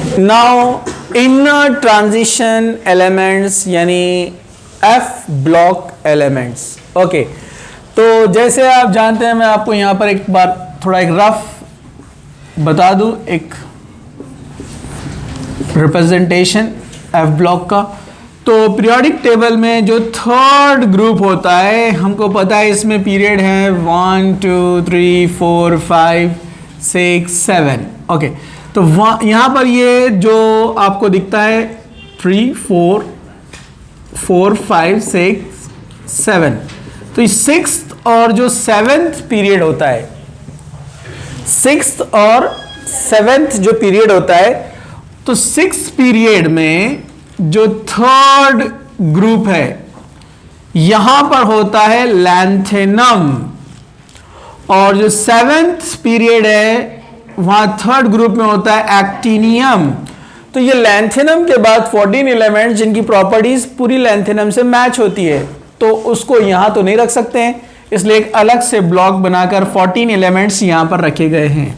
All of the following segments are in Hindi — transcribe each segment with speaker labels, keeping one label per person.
Speaker 1: नाउ इनर ट्रांजिशन एलिमेंट्स यानी एफ ब्लॉक एलिमेंट्स। ओके, तो जैसे आप जानते हैं, मैं आपको यहां पर एक बार थोड़ा एक रफ बता दूं, एक रिप्रेजेंटेशन एफ ब्लॉक का। तो पीरियोडिक टेबल में जो थर्ड ग्रुप होता है, हमको पता है इसमें पीरियड है 1 2 3 4 5 6 7। ओके, तो यहाँ पर ये जो आपको दिखता है 3 4 4 5 6 7, तो इस 6th और जो 7th पीरियड होता है, 6th और 7th जो पीरियड होता है, तो 6th पीरियड में जो थर्ड ग्रुप है यहां पर होता है लैंथेनम, और जो 7th पीरियड है वहां थर्ड ग्रुप में होता है एक्टिनियम। तो ये लैंथेनम के बाद 14 एलिमेंट जिनकी प्रॉपर्टीज पूरी लैंथेनम से मैच होती है, तो उसको यहां तो नहीं रख सकते हैं, इसलिए एक अलग से ब्लॉक बनाकर 14 एलिमेंट्स यहां पर रखे गए हैं।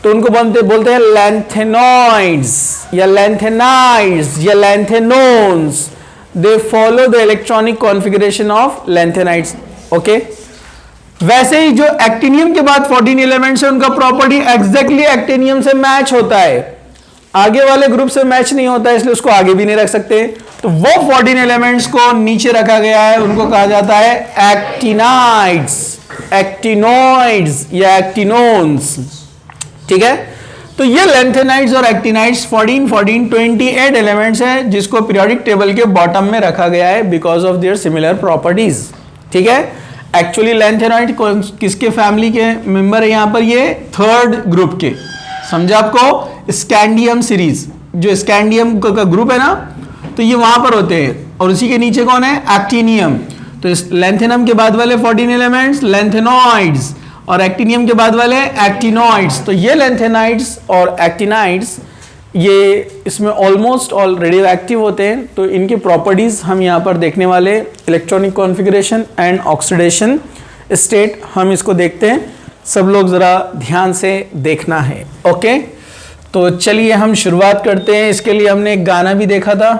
Speaker 1: तो उनको बोलते हैं लैंथेनॉइड्स या लैंथेनाइड्स या lanthanons. They follow the electronic configuration of lanthanides. Okay, वैसे ही जो एक्टिनियम के बाद 14 एलिमेंट्स है, उनका प्रॉपर्टी एग्जैक्टली एक्टिनियम से मैच होता है, आगे वाले ग्रुप से मैच नहीं होता है, इसलिए उसको आगे भी नहीं रख सकते। तो वो 14 एलिमेंट्स को नीचे रखा गया है, उनको कहा जाता है एक्टिनाइड्स, एक्टिनॉइड्स या एक्टिनोन्स। ठीक है, तो ये लैंथेनाइड्स और एक्टिनाइड्स 14 14 28 एलिमेंट्स है, जिसको पीरियोडिक टेबल के बॉटम में रखा गया है because of their similar properties. ठीक है, एक्चुअली लैंथेनॉइड किसके फैमिली के मेंबर है यहां पर? ये थर्ड ग्रुप के। समझा आपको? स्कैंडियम सीरीज, जो स्कैंडियम का ग्रुप है ना, तो ये वहां पर होते हैं, और उसी के नीचे कौन है? एक्टिनियम। तो इस लैंथेनम के बाद वाले 14 एलिमेंट्स लैंथेनॉइड्स, और एक्टिनियम के बाद वाले एक्टिनॉइड्स। तो ये लैंथेनाइड्स और एक्टिनाइड्स ये इसमें ऑलमोस्ट ऑल रेडियो एक्टिव होते हैं, तो इनकी प्रॉपर्टीज हम यहाँ पर देखने वाले, electronic configuration and oxidation state, हम इसको देखते हैं। सब लोग ज़रा ध्यान से देखना है। ओके, तो चलिए हम शुरुआत करते हैं। इसके लिए हमने एक गाना भी देखा था,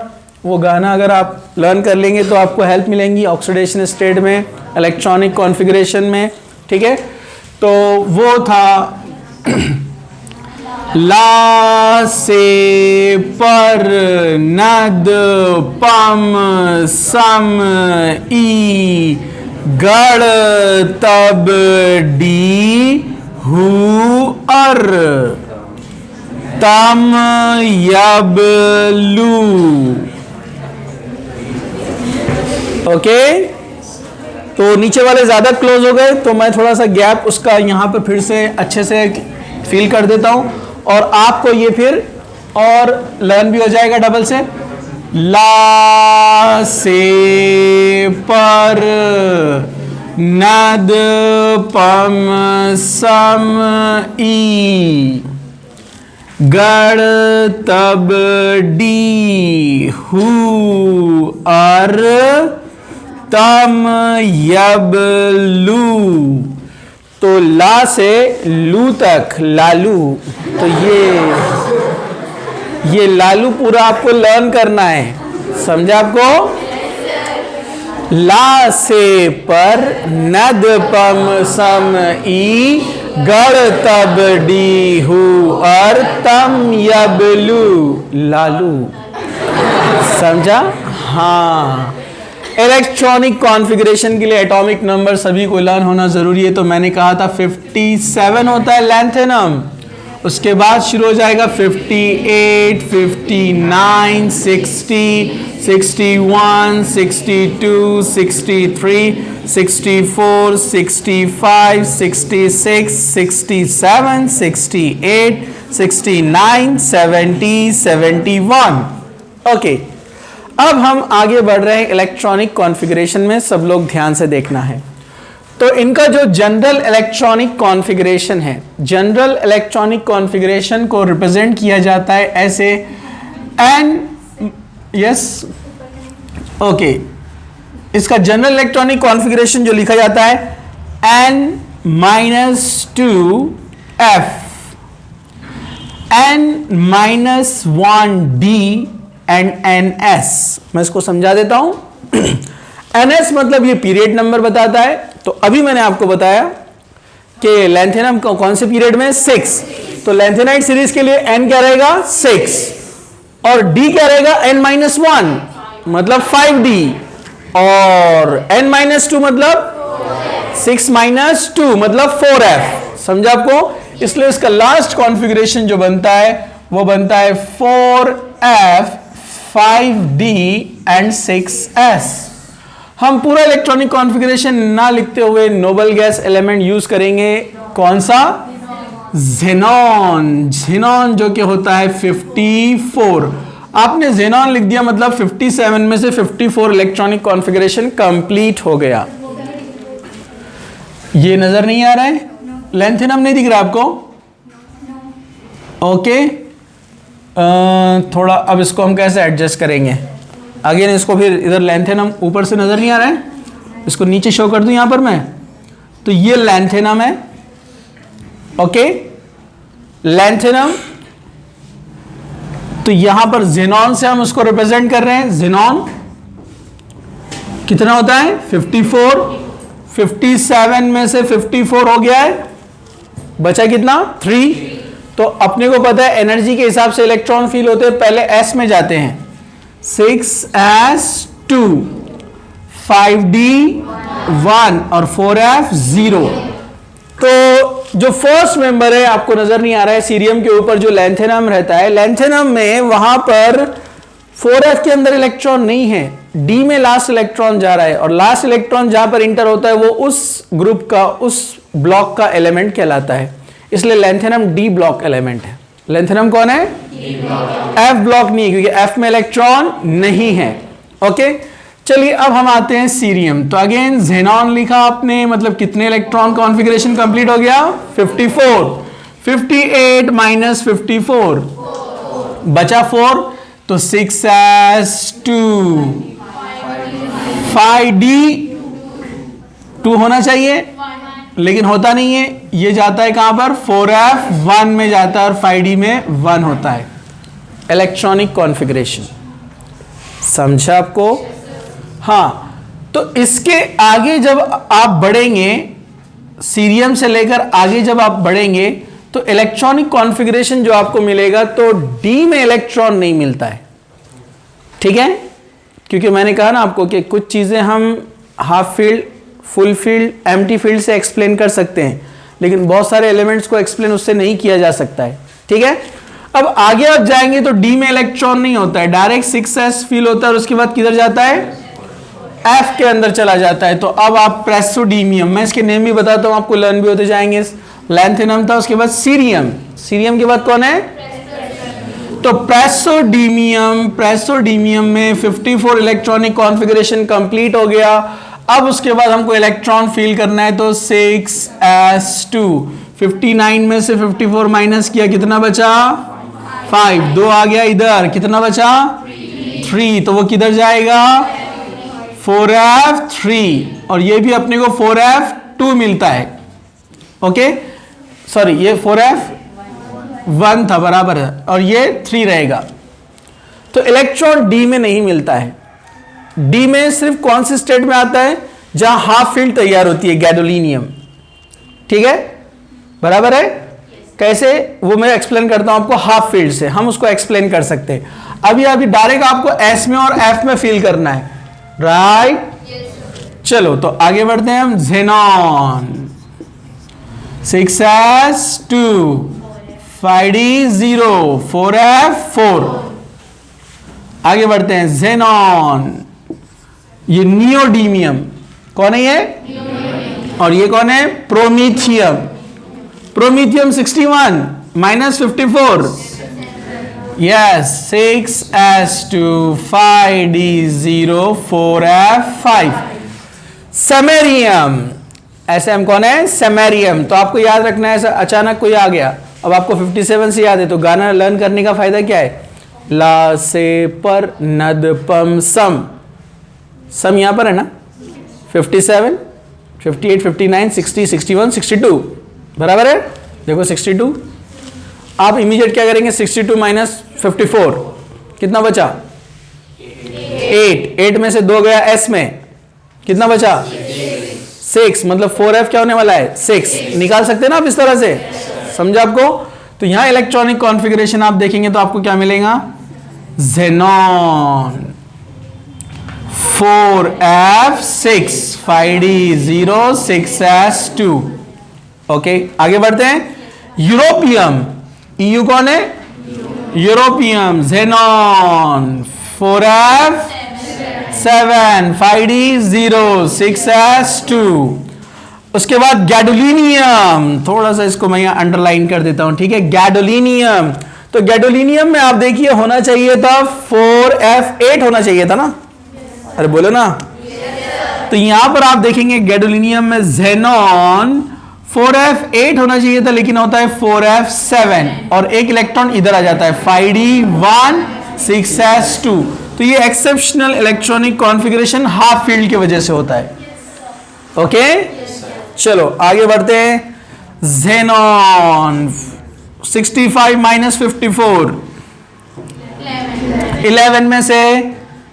Speaker 1: वो गाना अगर आप लर्न कर लेंगे तो आपको हेल्प मिलेंगी ऑक्सीडेशन स्टेट में, इलेक्ट्रॉनिक कॉन्फ़िगरेशन में। ठीक है, तो वो था ला से पर नद पम सम ई गड़ तब डी हु अर तम यब लू। ओके, तो नीचे वाले ज्यादा क्लोज हो गए, तो मैं थोड़ा सा गैप उसका यहां पर फिर से अच्छे से फील कर देता हूं, और आपको ये फिर और लर्न भी हो जाएगा डबल से। ला से पर नद पम सम ई गड़ तब डी हु अर तम यब लू। तो ला से लू तक लालू, तो ये लालू पूरा आपको लर्न करना है। समझा आपको? ला से पर नद पम सम ई गड़ तब डी हु अर तम यब लू, लालू। समझा? हाँ, इलेक्ट्रॉनिक कॉन्फ़िगरेशन के लिए एटॉमिक नंबर सभी को लर्न होना जरूरी है। तो मैंने कहा था 57 होता है लैंथेनम, उसके बाद शुरू हो जाएगा 58, 59, 60, 61, 62, 63, 64, 65, 66, 67, 68, 69, 70, 71। ओके, अब हम आगे बढ़ रहे हैं इलेक्ट्रॉनिक कॉन्फ़िगरेशन में, सब लोग ध्यान से देखना है। तो इनका जो जनरल इलेक्ट्रॉनिक कॉन्फ़िगरेशन है, जनरल इलेक्ट्रॉनिक कॉन्फ़िगरेशन को रिप्रेजेंट किया जाता है ऐसे एन, यस, ओके, इसका जनरल इलेक्ट्रॉनिक कॉन्फ़िगरेशन जो लिखा जाता है n-2f। n-1d and ns। मैं इसको समझा देता हूं। ns मतलब ये पीरियड नंबर बताता है। तो अभी मैंने आपको बताया कि लैंथेनम कौन से पीरियड में, 6। तो लैंथेनाइट सीरीज के लिए n क्या रहेगा, 6, और d क्या रहेगा, n-1 मतलब 5d, और n-2 मतलब 6 - 2 मतलब 4f। समझा आपको? इसलिए इसका लास्ट कॉन्फ़िगरेशन जो बनता है वो बनता है 4f 5d एंड 6s। हम पूरा इलेक्ट्रॉनिक कॉन्फ़िगरेशन ना लिखते हुए नोबल गैस एलिमेंट यूज करेंगे। कौन सा? ज़ेनॉन। ज़ेनॉन जो कि होता है 54। आपने ज़ेनॉन लिख दिया मतलब 57 में से 54 इलेक्ट्रॉनिक कॉन्फ़िगरेशन कंप्लीट हो गया। ये नजर नहीं आ रहा है? लैंथेनम नहीं दिख रहा आपको? ओके। थोड़ा अब इसको हम कैसे एडजस्ट करेंगे? अगेन इसको फिर इधर लैंथेनम ऊपर से नजर नहीं आ रहा है, इसको नीचे शो कर दूं यहां पर मैं। तो ये लैंथेनम है। Okay, lanthanum. तो यहां पर ज़ेनॉन से हम उसको रिप्रेजेंट कर रहे हैं। ज़ेनॉन कितना होता है, 54। 57 में से 54 हो गया है, बचा कितना, 3। तो अपने को पता है एनर्जी के हिसाब से इलेक्ट्रॉन फील होते हैं, पहले एस में जाते हैं, 6s2, 5d1 और 4f 0। तो जो फर्स्ट मेंबर है आपको नजर नहीं आ रहा है, सीरियम के ऊपर जो लैंथेनम रहता है, लैंथेनम में वहां पर 4f के अंदर इलेक्ट्रॉन नहीं है, d में लास्ट इलेक्ट्रॉन जा रहा है, और लास्ट इलेक्ट्रॉन जहां पर इंटर होता है वो उस ग्रुप का, उस ब्लॉक का एलिमेंट कहलाता है। इसलिए लैंथेनम डी ब्लॉक एलिमेंट है। लैंथेनम कौन है? एफ ब्लॉक नहीं है, क्योंकि एफ में इलेक्ट्रॉन नहीं है। ओके, चलिए अब हम आते हैं सीरियम। तो अगेन ज़ेनॉन लिखा आपने, मतलब कितने इलेक्ट्रॉन कॉन्फ़िगरेशन कंप्लीट हो गया, 54। 58 - 54 बचा 4, तो 6s2, 5d2 होना चाहिए, लेकिन होता नहीं है। ये जाता है कहां पर, 4f1 में जाता है और 5d में 1 होता है। इलेक्ट्रॉनिक कॉन्फ़िगरेशन समझा आपको? हाँ, तो इसके आगे जब आप बढ़ेंगे, सीरियम से लेकर आगे जब आप बढ़ेंगे, तो इलेक्ट्रॉनिक कॉन्फ़िगरेशन जो आपको मिलेगा, तो डी में इलेक्ट्रॉन नहीं मिलता है। ठीक है, क्योंकि मैंने कहा ना आपको कि कुछ चीजें हम half field, full field, empty field से एक्सप्लेन कर सकते हैं, लेकिन बहुत सारे एलिमेंट्स को एक्सप्लेन उससे नहीं किया जा सकता है। ठीक है, अब आगे आप जाएंगे तो डी में इलेक्ट्रॉन नहीं होता है, डायरेक्ट 6s फील होता है और उसके बाद किधर जाता है, एफ के अंदर चला जाता है। तो अब आप प्रेसोडीमियम, मैं इसके नेम भी बताता हूं, आपको लर्न भी होते जाएंगे। लैंथेनम था, उसके बाद सीरियम, सीरियम के बाद कौन है, तो प्रेसोडीमियम। प्रेसोडीमियम में 54 इलेक्ट्रॉनिक कॉन्फ़िगरेशन कंप्लीट हो गया। अब उसके बाद हमको इलेक्ट्रॉन फील करना है, तो 6s2, 59 में से 54 माइनस किया, कितना बचा, 5, 2 आ गया इधर, कितना बचा, 3, तो वो किधर जाएगा, 4f3, और ये भी अपने को 4f2 मिलता है। ओके, सॉरी, ये 4f1 था, बराबर है, और ये 3 रहेगा। तो इलेक्ट्रॉन डी में नहीं मिलता है। डी में सिर्फ कौन से स्टेट में आता है, जहां हाफ फील्ड तैयार होती है, गैडोलिनियम। ठीक है, बराबर है। कैसे, वो मैं एक्सप्लेन करता हूं आपको, हाफ फील्ड से हम उसको एक्सप्लेन कर सकते हैं। अभी डायरेक्ट आपको एस में और एफ में फील करना है, राइट? चलो तो आगे बढ़ते हैं हम। Xenon, 6s2, 5d0, 4f4। आगे बढ़ते हैं, ज़ेनॉन। ये नियोडीमियम, कौन है ये, और ये कौन है, promethium. Promethium 61 - 54, yes, 6s2, 5d0, 4f5। Samarium, ऐसे हम कौन है, सेमेरियम। तो आपको याद रखना है, ऐसा अचानक कोई आ गया, अब आपको 57 से याद है, तो गाना लर्न करने का फायदा क्या है, ला से पर नद पम सम, सम यहां पर है ना, 57, 58, 59, 60, 61, 62, बराबर है। देखो 62। आप इमीडिएट क्या करेंगे, 62 माइनस 54 कितना बचा, 8 में से 2 गया एस में, कितना बचा 6, मतलब 4f क्या होने वाला है 6, निकाल सकते हैं ना आप इस तरह से, समझा आपको। तो यहां इलेक्ट्रॉनिक कॉन्फ़िगरेशन आप देखेंगे तो आपको क्या मिलेगा, Xenon 4f6 5d0 6s2। Okay आगे बढ़ते हैं, यूरोपियम, EU कौन है, europium, Xenon 4f7 5d0 6s2। उसके बाद गैडोलिनियम, थोड़ा सा इसको मैं यहां अंडरलाइन कर देता हूं, ठीक है, गैडोलिनियम। तो गैडोलिनियम में आप देखिए होना चाहिए था 4f8 होना चाहिए था ना, अरे बोलो ना। तो यहां पर आप देखेंगे गैडोलिनियम में Xenon 4f8 होना चाहिए था, लेकिन होता है 4f7 और एक इलेक्ट्रॉन इधर आ जाता है 5d1 6s2। तो ये exceptional electronic configuration half field की वजह से होता है। ओके चलो आगे बढ़ते हैं, Xenon 65 माइनस 54 11 में से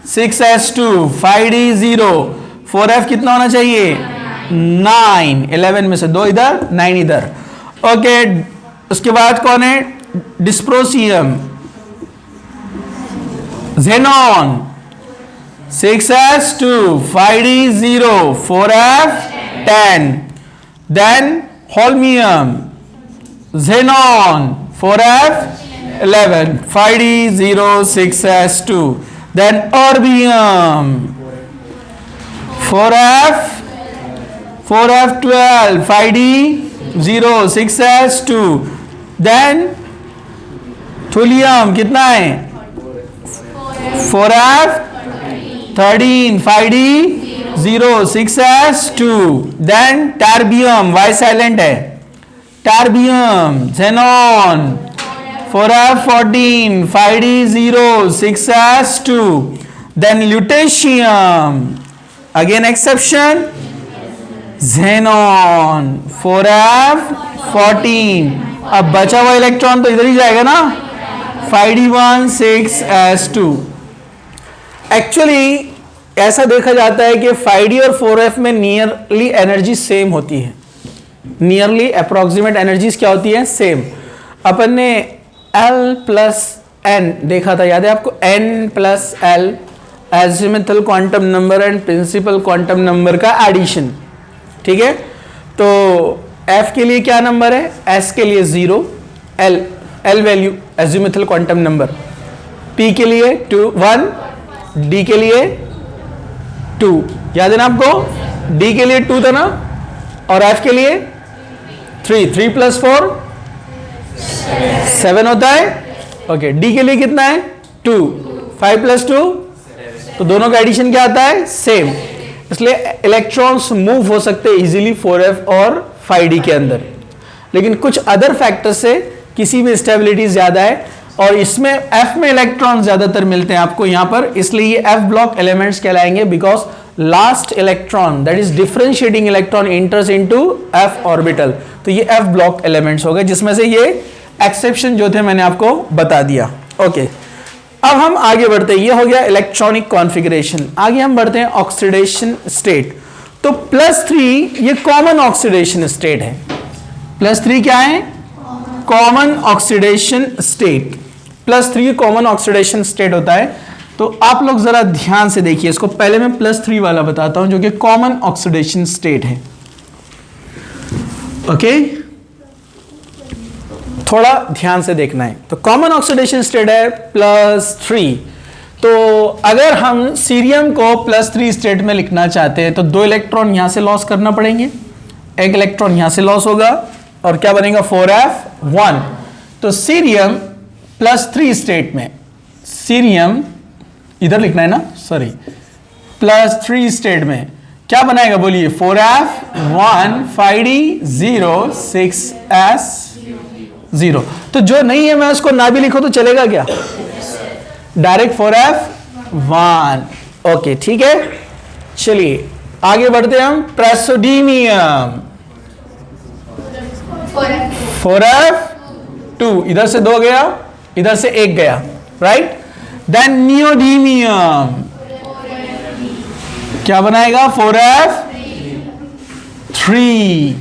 Speaker 1: 6s2 5d0 4f कितना होना चाहिए 9, 11 में से 2 इधर 9 इधर। ओके उसके बाद कौन है, dysprosium, Xenon 6s2 5d0 4f10, then holmium, Xenon 4f11 5d0 6s2, then erbium 4f12 5d0 6s2, then thulium कितना है 4f13 5d0 6s2, then terbium, y silent है, terbium Xenon 4f14 5d0 6s2, then lutetium, again exception, Xenon 4f14, अब बचा हुआ इलेक्ट्रॉन तो इधर ही जाएगा ना 5d1 6s2। एक्चुअली ऐसा देखा जाता है कि 5d और 4f में नियरली एनर्जी सेम होती है, नियरली अप्रोक्सीमेट एनर्जीज क्या होती है सेम। अपन ने L प्लस N देखा था, याद है आपको, N plus L azimuthal quantum number and principal quantum number का एडिशन, ठीक है। तो F के लिए क्या नंबर है, S के लिए 0, L value azimuthal quantum number, P के लिए 1, D के लिए 2, याद है ना आपको, D के लिए 2 था ना, और F के लिए 3 प्लस 4 7 होता है। ओके D के लिए कितना है 2, 5 प्लस 2, तो दोनों का एडिशन क्या आता है सेम, इसलिए इलेक्ट्रॉन्स मूव हो सकते हैं इजीली 4f और 5d के अंदर। लेकिन कुछ अदर फैक्टर से किसी में स्टेबिलिटी ज्यादा है और इसमें f में इलेक्ट्रॉन ज्यादातर मिलते हैं आपको यहां पर, इसलिए ये f ब्लॉक एलिमेंट्स कहलाएंगे, because last electron that is differentiating electron enters into f orbital. तो ये f ब्लॉक एलिमेंट्स हो गए, जिसमें से ये एक्सेप्शन जो थे मैंने आपको बता दिया। ओके अब हम आगे बढ़ते हैं, ये हो गया इलेक्ट्रॉनिक कॉन्फ़िगरेशन। आगे हम बढ़ते हैं ऑक्सीडेशन स्टेट। तो +3 ये कॉमन ऑक्सीडेशन स्टेट है, +3 क्या है common oxidation state, +3 common oxidation state होता है। तो आप लोग जरा ध्यान से देखिए इसको, पहले मैं +3 वाला बताता हूं जो कि कॉमन ऑक्सीडेशन स्टेट है। ओके थोड़ा ध्यान से देखना है। तो कॉमन ऑक्सीडेशन स्टेट है +3। तो अगर हम सीरियम को +3 स्टेट में लिखना चाहते हैं तो 2 इलेक्ट्रॉन यहां से लॉस करना पड़ेंगे, 1 इलेक्ट्रॉन यहां से लॉस होगा और क्या बनेगा 4f1। तो सीरियम +3 स्टेट में, सीरियम इधर लिखना है ना, सॉरी, +3 स्टेट में क्या बनाएगा बोलिए 4f1 5d0 6s0। तो जो नहीं है मैं उसको ना भी लिखो तो चलेगा क्या, डायरेक्ट 4f1। ओके ठीक है, चलिए आगे बढ़ते हैं हम। प्रेसोडीनियम 4f 2, इधर से 2 गया, इधर से 1 गया, राइट। देन नियोडीमियम क्या बनाएगा? 4f3।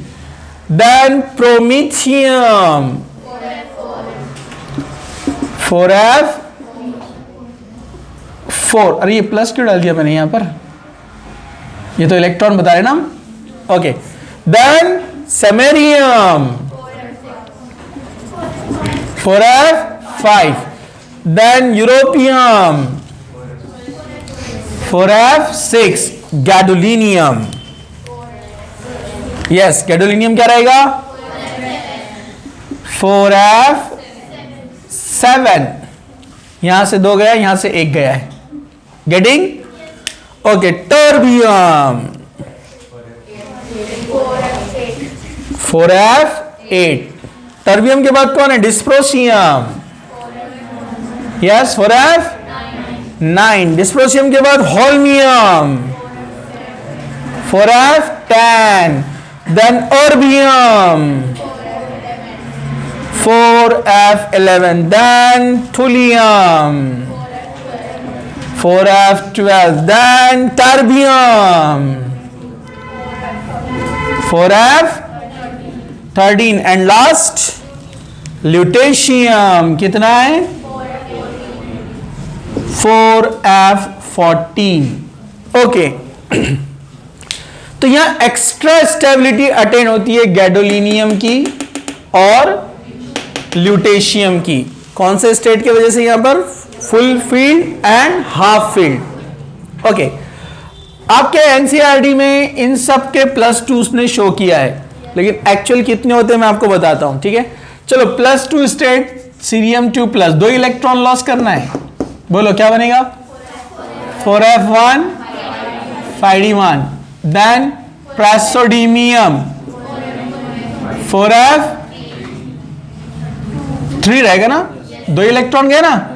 Speaker 1: Then promethium 4f4। अरे ये प्लस क्यों डाल दिया मैंने यहां पर? ये तो इलेक्ट्रॉन बता रहे ना हम। Okay, then samarium 4f5। Then europium 4f6। Gadolinium, yes gadolinium क्या रहेगा? 4f7। यहां से 2 गया, यहां से 1 गया है, getting? Okay, terbium 4f8। Terbium के बाद कौन है? Dysprosium, yes 4f9। डिस्प्रोसियम के बाद holmium 4f10। Then erbium 4f11। Then thulium 4f12। Then terbium 4f13। And last lutetium कितना है? 4f14। ओके, तो यहां एक्स्ट्रा स्टेबिलिटी अटेन होती है गैडोलिनियम की और ल्यूटेशियम की। कौन से स्टेट की वजह से? यहां पर full field and half field. Okay, आपके एनसीईआरटी में इन सब के +2 ने शो किया है, लेकिन एक्चुअल कितने होते हैं मैं आपको बताता हूं, ठीक है? चलो, +2 स्टेट सीरियम 2+, 2 इलेक्ट्रॉन लॉस करना है। बोलो क्या बनेगा? 4f1 5d1। देन प्रासोडीमियम 4f3 रहेगा ना, 2 इलेक्ट्रॉन गए ना।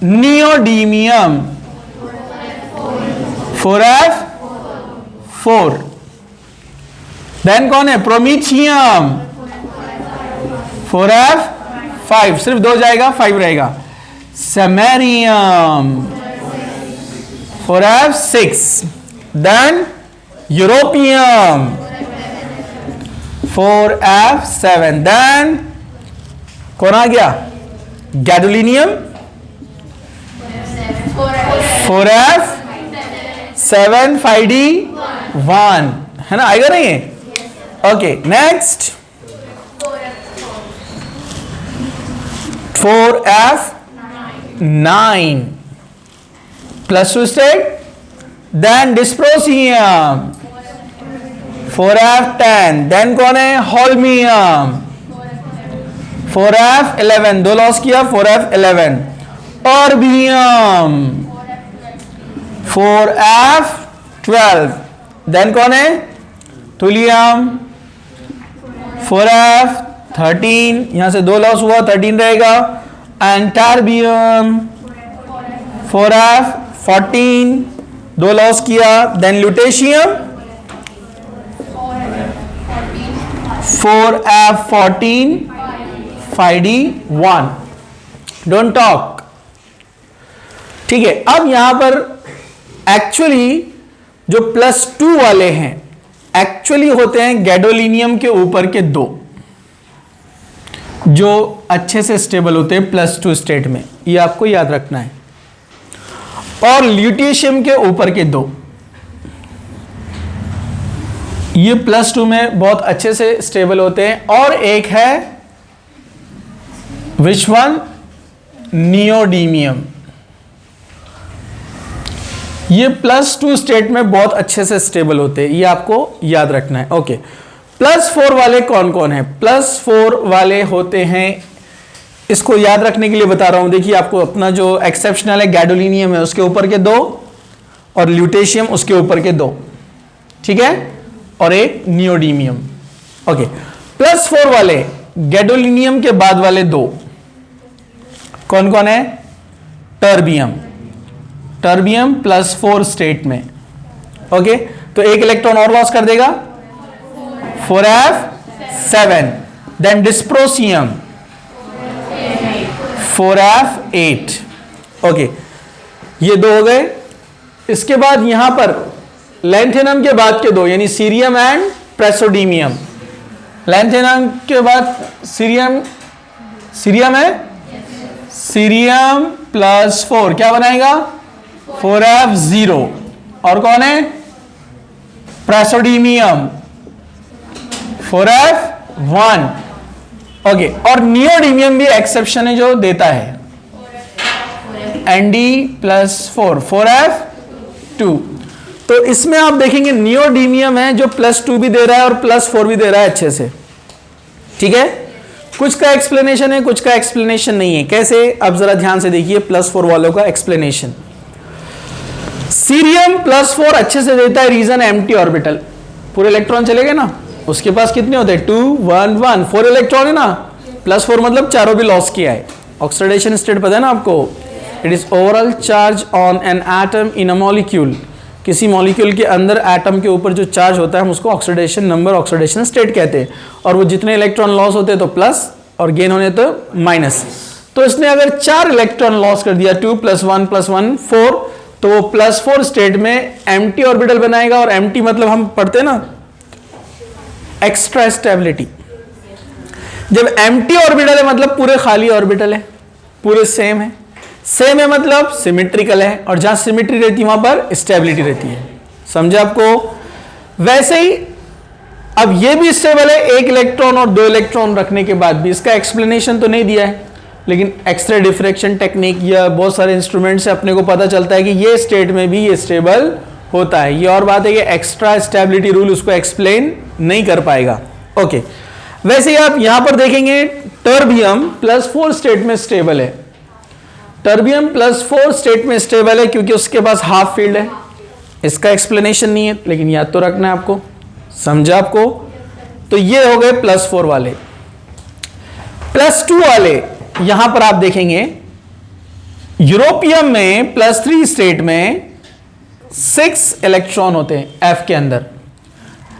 Speaker 1: Neodymium 4f4। देन कौन है? Promethium 4f5। सिर्फ 2 जाएगा, 5 रहेगा। Samarium 4f6। Then europium 4f7। Then कौन आ गया? गैडोलिनियम 4f7 5d1, है ना? आएगा नहीं? Okay, next 4f9 +2 state. Then dysprosium 4f10। Then कौन है? Holmium 4f11। 2 लॉस किया, 4f11। Erbium 4f12। देन कौन है? Thulium 4f13। यहां से 2 लॉस हुआ, 13 रहेगा। And terbium 4f14। 2 लॉस किया। Then lutetium 4f14 5d1। Don't talk, ठीक है? अब यहां पर एक्चुअली जो +2 वाले हैं एक्चुअली होते हैं गैडोलिनियम के ऊपर के 2, जो अच्छे से स्टेबल होते हैं +2 स्टेट में, ये आपको याद रखना है। और ल्यूटेशियम के ऊपर के 2, ये +2 में बहुत अच्छे से स्टेबल होते हैं। और एक है विच वन? नियोडीमियम। ये +2 स्टेट में बहुत अच्छे से स्टेबल होते हैं, ये आपको याद रखना है। ओके, +4 वाले कौन कौन है? +4 वाले होते हैं, इसको याद रखने के लिए बता रहा हूं। देखिए, आपको अपना जो एक्सेप्शनल है गैडोलिनियम है उसके ऊपर के 2, और ल्यूटेशियम उसके ऊपर के 2, ठीक है? और एक नियोडीमियम। ओके, +4 वाले गैडोलिनियम के बाद वाले 2 कौन कौन है? टर्बियम। टर्बियम +4 स्टेट में। ओके, तो 1 इलेक्ट्रॉन और लॉस कर देगा, 4f7। Then dysprosium 4f8। Okay, ये दो हो गए। इसके बाद यहां पर लैंथेनम के बाद के दो, यानी सीरियम एंड प्रेसोडीमियम। लैंथेनम के बाद सीरियम, सीरियम है, सीरियम प्लस 4 क्या बनाएगा? 4f0। और कौन है? प्रेसोडीमियम 4f1। ओके, और नियोडीमियम भी एक्सेप्शन है जो देता है, Nd प्लस 4f2। तो इसमें आप देखेंगे नियोडीमियम है जो +2 भी दे रहा है और +4 भी दे रहा है अच्छे से। ठीक है, कुछ का एक्सप्लेनेशन है, कुछ का एक्सप्लेनेशन नहीं है। कैसे? अब जरा ध्यान से देखिए +4 वालों का एक्सप्लेनेशन। सीरियम +4 अच्छे से देता है, रीजन एम्प्टी ऑर्बिटल, पूरे इलेक्ट्रॉन चले गए ना, उसके पास कितने होते हैं? 2 1 1 4 इलेक्ट्रॉन है ना, +4 मतलब चारों भी लॉस किया है। ऑक्सीडेशन स्टेट पता है ना आपको? It is overall charge on an atom in a molecule. किसी मॉलिक्यूल के अंदर एटम के ऊपर जो चार्ज होता है हम उसको ऑक्सीडेशन नंबर, ऑक्सीडेशन स्टेट कहते हैं। और वो जितने इलेक्ट्रॉन लॉस होते हैं तो प्लस और गेन होने तो माइनस। तो इसने अगर 4 इलेक्ट्रॉन लॉस कर दिया, 2 + 1 + 1 4, तो वो +4 स्टेट में एम्प्टी ऑर्बिटल बनाएगा। और एम्प्टी मतलब हम पढ़ते हैं ना एक्स्ट्रा स्टेबिलिटी। जब एम्प्टी ऑर्बिटल है मतलब पूरे खाली ऑर्बिटल है, पूरे सेम है। सेम है मतलब सिमेट्रिकल है, और जहां सिमेट्री रहती है वहां पर स्टेबिलिटी रहती है। समझे आपको? वैसे ही अब ये भी स्टेबल है 1 इलेक्ट्रॉन और 2 इलेक्ट्रॉन रखने के बाद भी। इसका एक्सप्लेनेशन तो नहीं दिया है, लेकिन एक्सरे डिफ्रैक्शन टेक्निक या बहुत सारे इंस्ट्रूमेंट से अपने को पता चलता है कि ये स्टेट में भी ये स्टेबल होता है। ये और बात है कि एक्स्ट्रा स्टेबिलिटी रूल उसको एक्सप्लेन नहीं कर पाएगा। ओके, वैसे ही आप यहां पर देखेंगे टर्बियम +4 स्टेट में स्टेबल है। टर्बियम +4 स्टेट में स्टेबल है क्योंकि उसके पास हाफ फील्ड है। इसका एक्सप्लेनेशन नहीं है, लेकिन याद तो रखना है आपको। समझा आपको? तो ये हो गए +4 वाले। +2 वाले यहां पर आप देखेंगे यूरोपियम में +3 स्टेट में 6 इलेक्ट्रॉन होते हैं F के अंदर।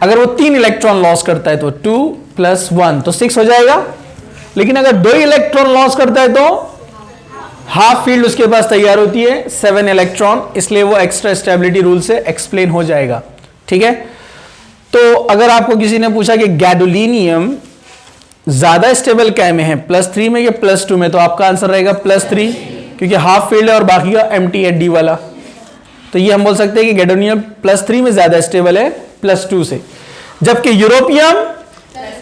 Speaker 1: अगर वो 3 इलेक्ट्रॉन लॉस करता है तो 2 + 1 तो 6 हो जाएगा। लेकिन अगर 2 इलेक्ट्रॉन लॉस करता है तो हाफ फील्ड उसके पास तैयार होती है 7 इलेक्ट्रॉन, इसलिए वो एक्स्ट्रा स्टेबिलिटी रूल से एक्सप्लेन हो जाएगा। ठीक है, तो अगर आपको किसी ने पूछा कि गैडोलिनियम ज्यादा स्टेबल क्या में है, +3 में या +2 में, तो आपका आंसर रहेगा +3, क्योंकि हाफ फील्ड है और बाकी का एम्प्टी है डी वाला। तो ये हम बोल सकते हैं कि गैडोलिनियम +3 में ज्यादा स्टेबल है +2 से, जबकि यूरोपियम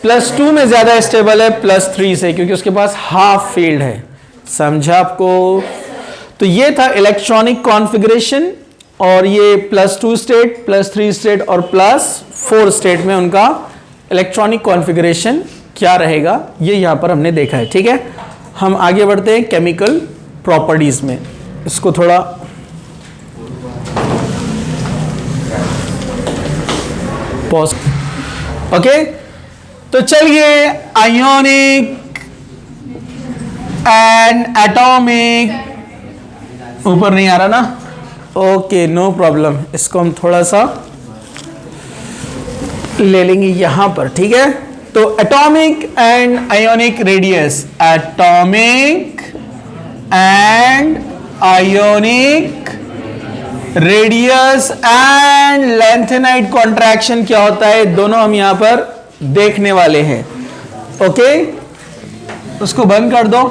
Speaker 1: +2 में ज्यादा स्टेबल है +3 से, क्योंकि उसके पास हाफ फील्ड है। समझा आपको? तो ये था इलेक्ट्रॉनिक कॉन्फ़िगरेशन, और ये +2 स्टेट, +3 स्टेट और +4 स्टेट में उनका इलेक्ट्रॉनिक कॉन्फ़िगरेशन क्या रहेगा, ये यहां पर हमने देखा है। ठीक है, हम आगे बढ़ते हैं केमिकल प्रॉपर्टीज में। इसको थोड़ा पॉज। ओके, तो चलिए आयोनिक एंड एटॉमिक, ऊपर नहीं आ रहा ना? Okay, no problem. इसको हम थोड़ा सा ले लेंगे यहां पर। ठीक है, तो atomic and ionic radius, atomic and ionic radius and lanthanide contraction क्या होता है, दोनों हम यहां पर देखने वाले हैं। ओके, उसको बंद कर दो।